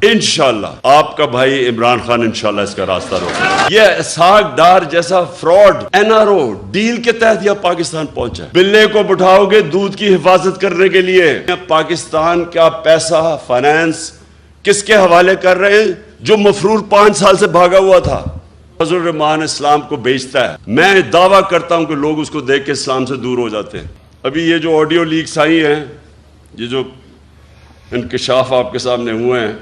انشاءاللہ آپ کا بھائی عمران خان انشاءاللہ اس کا راستہ روکے. یہ اسحاق ڈار جیسا فراڈ NRO ڈیل کے تحت یہ پاکستان پہنچا ہے. بلے کو بٹھاؤ گے دودھ کی حفاظت کرنے کے لیے. پاکستان کا پیسہ فائنانس کس کے حوالے کر رہے ہیں؟ جو مفرور 5 سال سے بھاگا ہوا تھا. فضل الرحمان اسلام کو بیچتا ہے. میں دعویٰ کرتا ہوں کہ لوگ اس کو دیکھ کے اسلام سے دور ہو جاتے ہیں. ابھی یہ جو آڈیو لیکس آئی ہیں، یہ جو انکشاف آپ کے سامنے ہوئے ہیں،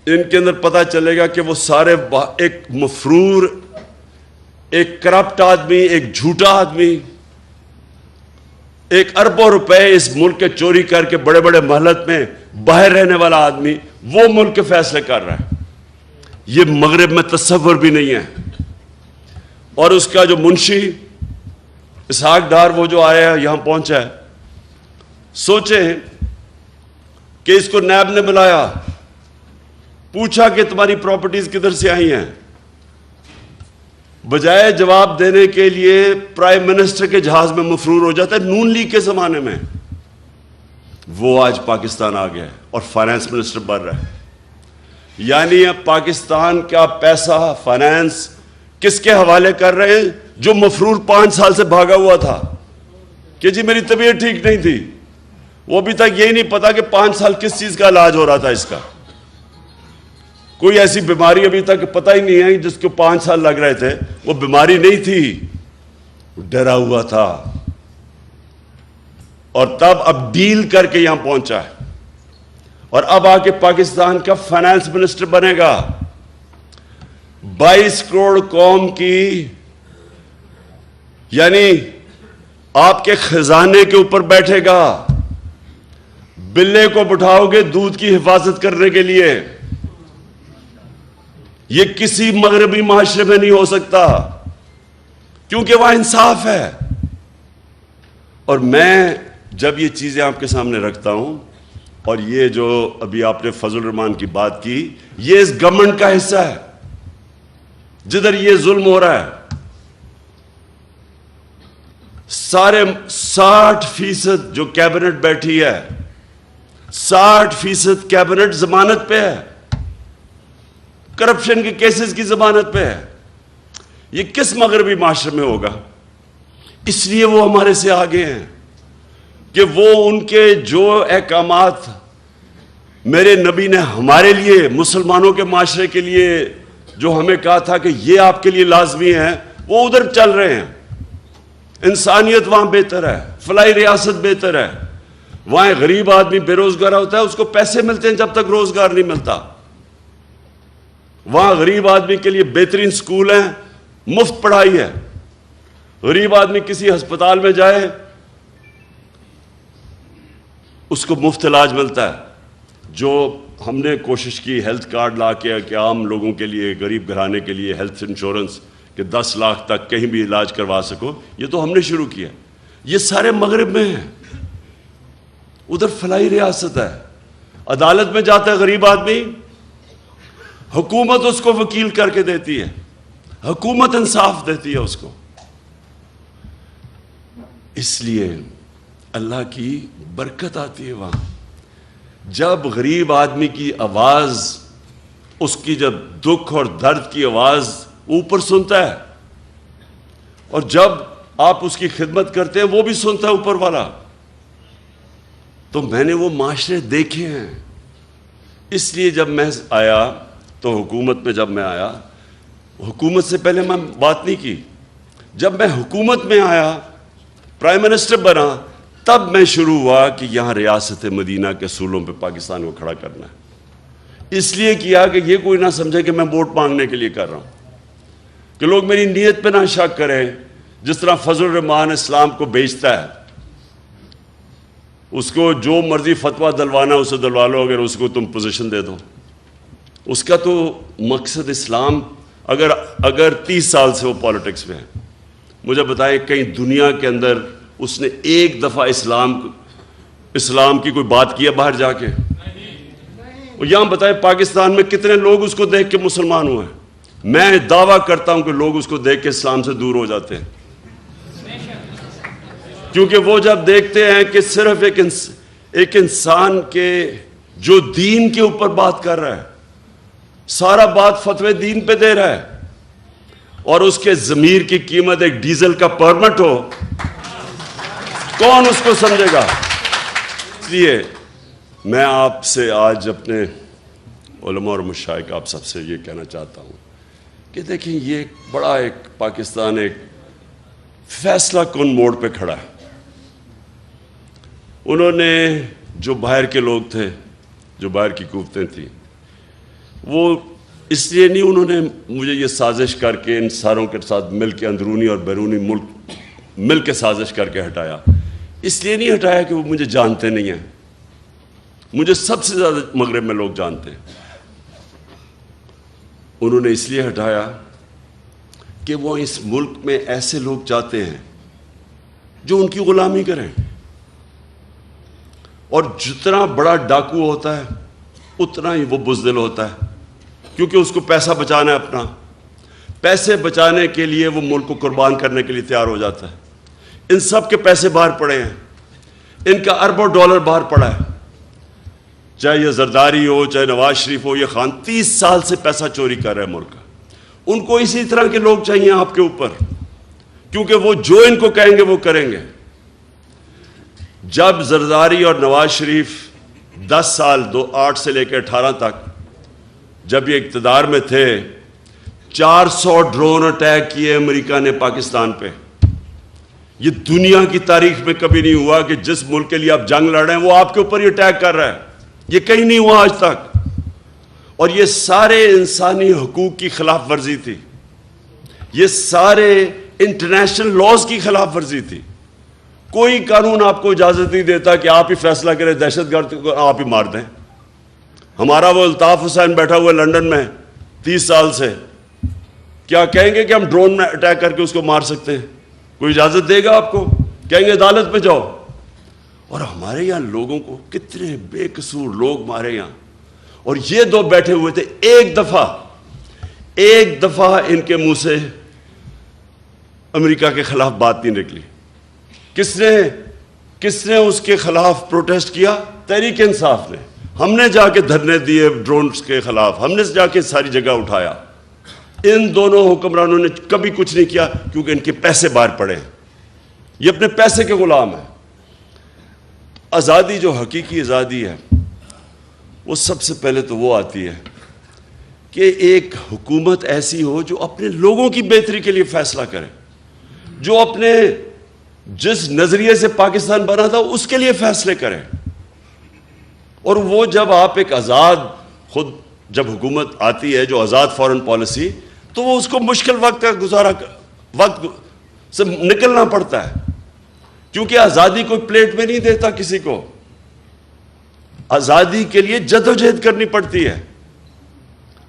ان کے اندر پتہ چلے گا کہ وہ سارے ایک مفرور، ایک کرپٹ آدمی، ایک جھوٹا آدمی، ایک اربوں روپے اس ملک کے چوری کر کے بڑے بڑے مہلت میں باہر رہنے والا آدمی وہ ملک کے فیصلے کر رہا ہے. یہ مغرب میں تصور بھی نہیں ہے. اور اس کا جو منشی اسحاق ڈار وہ جو آیا ہے یہاں پہنچا ہے، سوچیں کہ اس کو نیب نے بلایا، پوچھا کہ تمہاری پراپرٹیز کدھر سے آئی ہیں، بجائے جواب دینے کے لیے پرائم منسٹر کے جہاز میں مفرور ہو جاتا ہے. نون لیگ کے زمانے میں وہ آج پاکستان آ گیا ہے اور فائنانس منسٹر بن رہا ہے. یعنی اب پاکستان کا پیسہ فائنانس کس کے حوالے کر رہے ہیں؟ جو مفرور 5 سال سے بھاگا ہوا تھا کہ جی میری طبیعت ٹھیک نہیں تھی. وہ ابھی تک یہی نہیں پتا کہ 5 سال کس چیز کا علاج ہو رہا تھا. اس کا کوئی ایسی بیماری ابھی تک پتہ ہی نہیں ہے جس کو 5 سال لگ رہے تھے. وہ بیماری نہیں تھی، ڈرا ہوا تھا، اور تب اب ڈیل کر کے یہاں پہنچا ہے اور اب آ کے پاکستان کا فائنانس منسٹر بنے گا. 22 کروڑ قوم کی، یعنی آپ کے خزانے کے اوپر بیٹھے گا. بلے کو بٹھاؤ گے دودھ کی حفاظت کرنے کے لیے. یہ کسی مغربی معاشرے میں نہیں ہو سکتا کیونکہ وہاں انصاف ہے. اور میں جب یہ چیزیں آپ کے سامنے رکھتا ہوں، اور یہ جو ابھی آپ نے فضل الرحمان کی بات کی، یہ اس گورنمنٹ کا حصہ ہے جدھر یہ ظلم ہو رہا ہے. سارے 60% جو کیبنٹ بیٹھی ہے، 60% کیبنٹ ضمانت پہ ہے، کرپشن کے کیسز کی ضمانت پہ ہے. یہ کس مغربی معاشرے میں ہوگا؟ اس لیے وہ ہمارے سے آگے ہیں کہ وہ ان کے جو احکامات میرے نبی نے ہمارے لیے، مسلمانوں کے معاشرے کے لیے جو ہمیں کہا تھا کہ یہ آپ کے لیے لازمی ہے، وہ ادھر چل رہے ہیں. انسانیت وہاں بہتر ہے، فلاحی ریاست بہتر ہے. وہاں غریب آدمی بے روزگار ہوتا ہے، اس کو پیسے ملتے ہیں جب تک روزگار نہیں ملتا. وہاں غریب آدمی کے لیے بہترین سکول ہیں، مفت پڑھائی ہے. غریب آدمی کسی ہسپتال میں جائے اس کو مفت علاج ملتا ہے. جو ہم نے کوشش کی ہیلتھ کارڈ لا کے کہ عام لوگوں کے لیے، غریب گھرانے کے لیے ہیلتھ انشورنس کہ 10 لاکھ تک کہیں بھی علاج کروا سکو، یہ تو ہم نے شروع کیا. یہ سارے مغرب میں ہیں. ادھر فلاحی ریاست ہے. عدالت میں جاتا ہے غریب آدمی، حکومت اس کو وکیل کر کے دیتی ہے، حکومت انصاف دیتی ہے اس کو. اس لیے اللہ کی برکت آتی ہے وہاں. جب غریب آدمی کی آواز، اس کی جب دکھ اور درد کی آواز اوپر سنتا ہے، اور جب آپ اس کی خدمت کرتے ہیں وہ بھی سنتا ہے اوپر والا. تو میں نے وہ معاشرے دیکھے ہیں. اس لیے جب میں آیا تو حکومت میں، جب میں آیا، حکومت سے پہلے میں بات نہیں کی. جب میں حکومت میں آیا، پرائم منسٹر بنا، تب میں شروع ہوا کہ یہاں ریاست مدینہ کے اصولوں پہ پاکستان کو کھڑا کرنا ہے. اس لیے کیا کہ یہ کوئی نہ سمجھے کہ میں ووٹ مانگنے کے لیے کر رہا ہوں، کہ لوگ میری نیت پہ نہ شک کریں. جس طرح فضل الرحمان اسلام کو بیچتا ہے، اس کو جو مرضی فتویٰ دلوانا اسے دلوا لو، اگر اس کو تم پوزیشن دے دو. اس کا تو مقصد اسلام، اگر 30 سال سے وہ پالیٹکس میں ہے، مجھے بتائیں کہیں دنیا کے اندر اس نے ایک دفعہ اسلام کی کوئی بات کیا باہر جا کے؟ یہاں بتائیں پاکستان میں کتنے لوگ اس کو دیکھ کے مسلمان ہوئے ہیں؟ میں دعویٰ کرتا ہوں کہ لوگ اس کو دیکھ کے اسلام سے دور ہو جاتے ہیں، کیونکہ وہ جب دیکھتے ہیں کہ صرف ایک انسان کے جو دین کے اوپر بات کر رہا ہے، سارا بات فتوی دین پہ دے رہا ہے، اور اس کے ضمیر کی قیمت ایک ڈیزل کا پرمٹ ہو، کون اس کو سمجھے گا؟ اس لیے میں آپ سے آج اپنے علماء اور مشائخ آپ سب سے یہ کہنا چاہتا ہوں کہ دیکھیں، یہ ایک پاکستان ایک فیصلہ کن موڑ پہ کھڑا ہے۔ انہوں نے جو باہر کے لوگ تھے، جو باہر کی قوتیں تھیں، وہ اس لیے نہیں انہوں نے مجھے یہ سازش کر کے ان ساروں کے ساتھ مل کے اندرونی اور بیرونی ملک مل کے سازش کر کے ہٹایا، اس لیے نہیں ہٹایا کہ وہ مجھے جانتے نہیں ہیں۔ مجھے سب سے زیادہ مغرب میں لوگ جانتے ہیں۔ انہوں نے اس لیے ہٹایا کہ وہ اس ملک میں ایسے لوگ چاہتے ہیں جو ان کی غلامی کریں، اور جتنا بڑا ڈاکو ہوتا ہے اتنا ہی وہ بزدل ہوتا ہے، کیونکہ اس کو پیسہ بچانا ہے اپنا۔ پیسے بچانے کے لیے وہ ملک کو قربان کرنے کے لیے تیار ہو جاتا ہے۔ ان سب کے پیسے باہر پڑے ہیں، ان کا اربوں ڈالر باہر پڑا ہے، چاہے یہ زرداری ہو، چاہے نواز شریف ہو، یہ خان 30 سال سے پیسہ چوری کر رہے ہیں ملک کا۔ ان کو اسی طرح کے لوگ چاہیے آپ کے اوپر، کیونکہ وہ جو ان کو کہیں گے وہ کریں گے۔ جب زرداری اور نواز شریف 10 سال 8 سے لے کے 18 تک جب یہ اقتدار میں تھے، 400 ڈرون اٹیک کیے امریکہ نے پاکستان پہ۔ یہ دنیا کی تاریخ میں کبھی نہیں ہوا کہ جس ملک کے لیے آپ جنگ لڑ رہے ہیں وہ آپ کے اوپر ہی اٹیک کر رہا ہے، یہ کہیں نہیں ہوا آج تک۔ اور یہ سارے انسانی حقوق کی خلاف ورزی تھی، یہ سارے انٹرنیشنل لاز کی خلاف ورزی تھی۔ کوئی قانون آپ کو اجازت نہیں دیتا کہ آپ ہی فیصلہ کریں دہشت گرد کو آپ ہی مار دیں۔ ہمارا وہ الطاف حسین بیٹھا ہوا ہے لنڈن میں 30 سال سے، کیا کہیں گے کہ ہم ڈرون میں اٹیک کر کے اس کو مار سکتے ہیں؟ کوئی اجازت دے گا آپ کو؟ کہیں گے عدالت پہ جاؤ۔ اور ہمارے یہاں لوگوں کو کتنے بے قصور لوگ مارے یہاں، اور یہ دو بیٹھے ہوئے تھے، ایک دفعہ ان کے منہ سے امریکہ کے خلاف بات نہیں نکلی۔ کس نے اس کے خلاف پروٹیسٹ کیا؟ تحریک انصاف نے۔ ہم نے جا کے دھرنے دیے ڈرونز کے خلاف، ہم نے جا کے ساری جگہ اٹھایا۔ ان دونوں حکمرانوں نے کبھی کچھ نہیں کیا، کیونکہ ان کے پیسے باہر پڑے ہیں، یہ اپنے پیسے کے غلام ہیں۔ آزادی جو حقیقی آزادی ہے وہ سب سے پہلے تو وہ آتی ہے کہ ایک حکومت ایسی ہو جو اپنے لوگوں کی بہتری کے لیے فیصلہ کرے، جو اپنے جس نظریے سے پاکستان بنا تھا اس کے لیے فیصلے کرے۔ اور وہ جب آپ ایک آزاد خود جب حکومت آتی ہے جو آزاد فارن پالیسی، تو وہ اس کو مشکل وقت سے نکلنا پڑتا ہے، کیونکہ آزادی کوئی پلیٹ میں نہیں دیتا کسی کو۔ آزادی کے لیے جدوجہد کرنی پڑتی ہے۔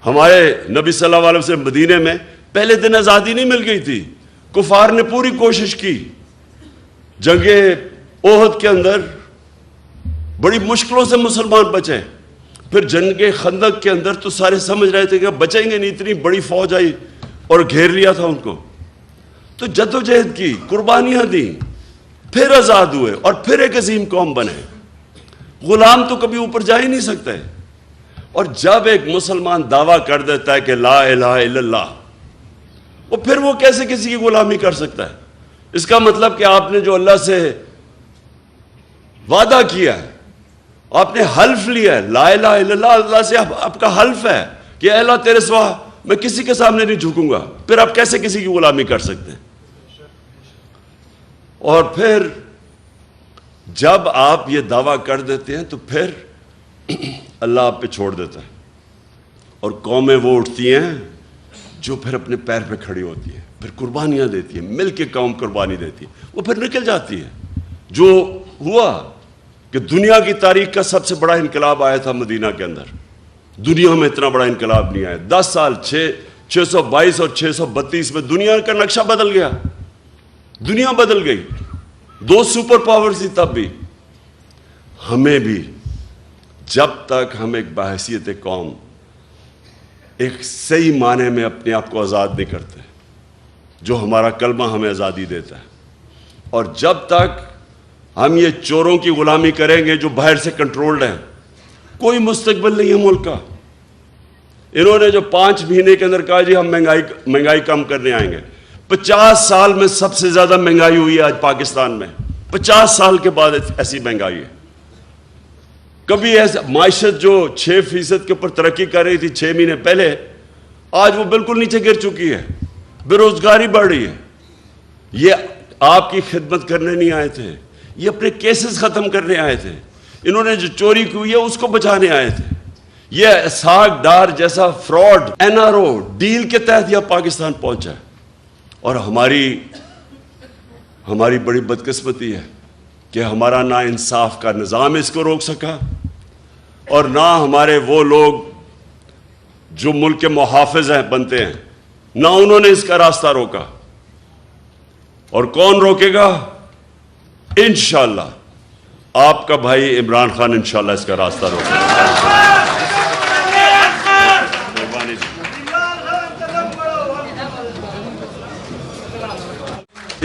ہمارے نبی صلی اللہ علیہ وسلم مدینے میں پہلے دن آزادی نہیں مل گئی تھی، کفار نے پوری کوشش کی۔ جنگ احد کے اندر بڑی مشکلوں سے مسلمان بچے، پھر جنگ خندق کے اندر تو سارے سمجھ رہے تھے کہ بچیں گے نہیں، اتنی بڑی فوج آئی اور گھیر لیا تھا ان کو۔ تو جدوجہد کی، قربانیاں دیں، پھر آزاد ہوئے اور پھر ایک عظیم قوم بنے۔ غلام تو کبھی اوپر جا ہی نہیں سکتے۔ اور جب ایک مسلمان دعویٰ کر دیتا ہے کہ لا الہ الا اللہ، پھر وہ کیسے کسی کی غلامی کر سکتا ہے؟ اس کا مطلب کہ آپ نے جو اللہ سے وعدہ کیا ہے، آپ نے حلف لیا ہے، لا الہ الا اللہ، اللہ سے آپ کا حلف ہے کہ اے اللہ تیرے سوا میں کسی کے سامنے نہیں جھکوں گا، پھر آپ کیسے کسی کی غلامی کر سکتے ہیں؟ اور پھر جب آپ یہ دعویٰ کر دیتے ہیں تو پھر اللہ آپ پہ چھوڑ دیتا ہے، اور قومیں وہ اٹھتی ہیں جو پھر اپنے پیر پہ کھڑی ہوتی ہیں، پھر قربانیاں دیتی ہیں، مل کے قوم قربانی دیتی ہے، وہ پھر نکل جاتی ہے۔ جو ہوا کہ دنیا کی تاریخ کا سب سے بڑا انقلاب آیا تھا مدینہ کے اندر، دنیا میں اتنا بڑا انقلاب نہیں آیا۔ 10 سال 622 اور 632 میں دنیا کا نقشہ بدل گیا، دنیا بدل گئی۔ 2 سپر پاور تھی تب بھی۔ ہمیں بھی جب تک ہم ایک بحیثیت قوم ایک صحیح معنی میں اپنے آپ کو آزاد نہیں کرتے، جو ہمارا کلمہ ہمیں آزادی دیتا ہے، اور جب تک ہم یہ چوروں کی غلامی کریں گے جو باہر سے کنٹرولڈ ہیں، کوئی مستقبل نہیں ہے ملک کا. انہوں نے جو 5 مہینے کے اندر کہا جی ہم مہنگائی کم کرنے آئیں گے. 50 سال میں سب سے زیادہ مہنگائی ہوئی ہے آج پاکستان میں. 50 سال کے بعد ایسی مہنگائی ہے. کبھی ایسا معیشت جو 6% کے اوپر ترقی کر رہی تھی 6 مہینے پہلے، آج وہ بالکل نیچے گر چکی ہے. بے روزگاری بڑھ رہی ہے. یہ آپ کی خدمت کرنے نہیں آئے تھے، یہ اپنے کیسز ختم کرنے آئے تھے. انہوں نے جو چوری کی ہوئی ہے اس کو بچانے آئے تھے. یہ اسحاق ڈار جیسا فراڈ NRO ڈیل کے تحت یہ پاکستان پہنچا ہے. اور ہماری بڑی بدقسمتی ہے کہ ہمارا نا انصاف کا نظام اس کو روک سکا، اور نہ ہمارے وہ لوگ جو ملک کے محافظ ہیں بنتے ہیں، نہ انہوں نے اس کا راستہ روکا. اور کون روکے گا؟ انشاءاللہ آپ کا بھائی عمران خان انشاءاللہ اس کا راستہ روکے گا. مہربانی.